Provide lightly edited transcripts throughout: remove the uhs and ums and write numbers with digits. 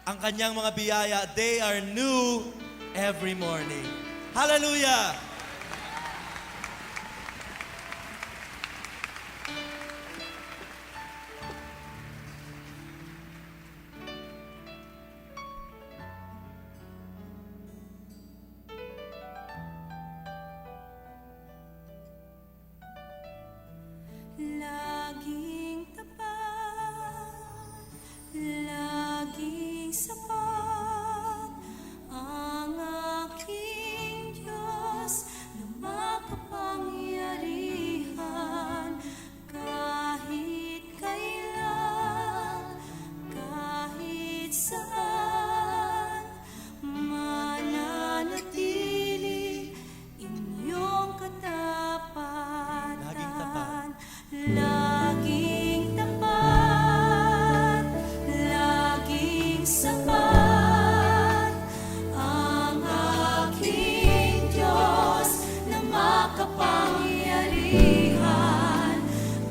ang kanyang mga biyaya. They are new every morning. Hallelujah! Laging tapat, laging sapat ang aking Diyos na makapangyarihan kahit kailan, kahit saan mananatili inyong katapatan. Laging tapat, laging sapat ang aking Diyos na makapangyarihan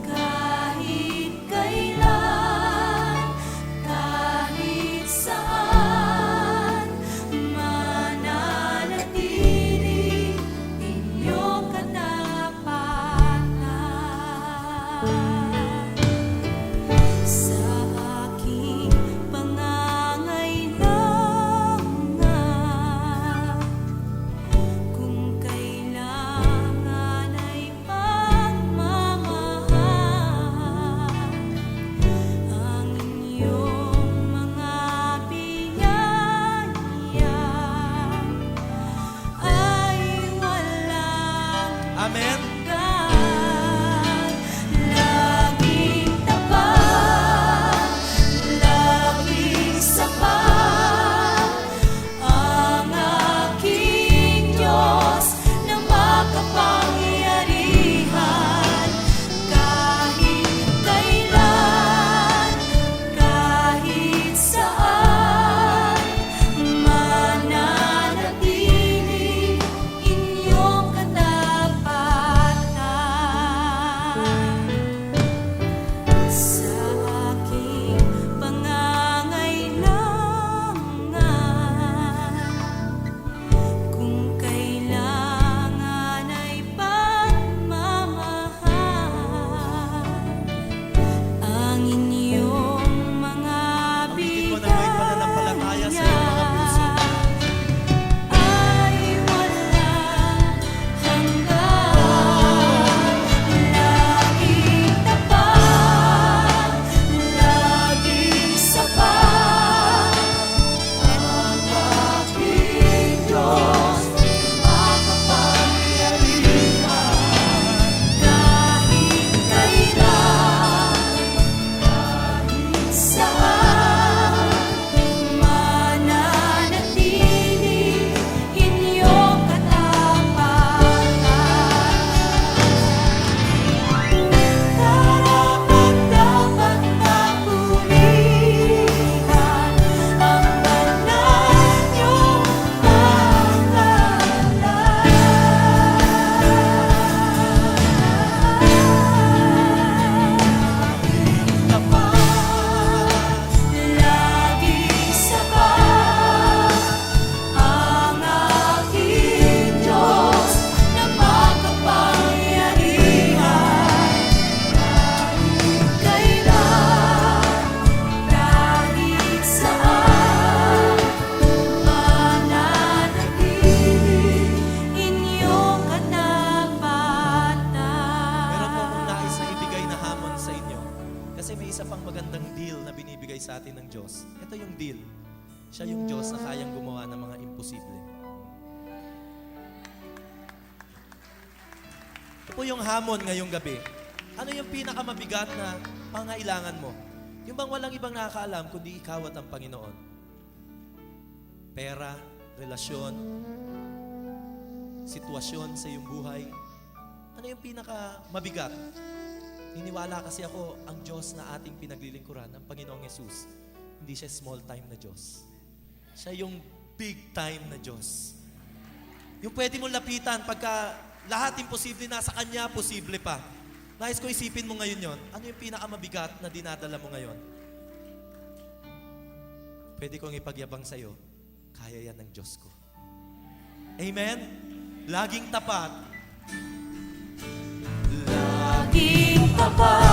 kahit kailan, kahit saan mananatili inyong katapatan. Sa aking pangangailangan, kung kailangan ay pagmamahal, ang inyong mga biyaya ay walang Amen? laging tapat, laging sapat ang aking Diyos na makapangyarihan kahit kailan, kahit saan mananatili inyong katapatan. Sa aking pangangailangan, kung kailangan ay pagmamahal, ang inyong mga Abitin mo na may pananampalataya sa iyong mga puso. ay walang hanggan. Laging tapat, laging sapat ang aking Diyos makapangyarihan kahit kailan, kahit saan mananatili inyong katapatan. Karapat-dapat na purihan ang banal niyong laging sapat ang aking Diyos na makapangyarihan kahit kailan, kahit saan mananatili inyong katapatan. Meron po akong nais na ibigay na hamon sa inyo. Kasi may isa pang magandang deal na binibigay sa atin ng Diyos. Ito yung deal. Siya yung Diyos na kayang gumawa ng mga imposible. Ito po yung hamon ngayong gabi. Ano yung pinakamabigat na pangailangan mo? Yung bang walang ibang nakakaalam kundi ikaw at ang Panginoon? Pera, relasyon, sitwasyon sa iyong buhay. Ano yung pinakamabigat? Niniwala kasi ako, ang Diyos na ating pinaglilingkuran, ang Panginoong Yesus, hindi siya small time na Diyos. Siya yung big time na Diyos. Yung pwede mong lapitan pagka lahat imposible na, sa Kanya posible pa. Nais ko isipin mo ngayon yon. Ano yung pinakamabigat na dinadala mo ngayon? pwede kong ipagyabang sa'yo, kaya yan ng Diyos ko. Amen? Laging tapat. Laging tapat.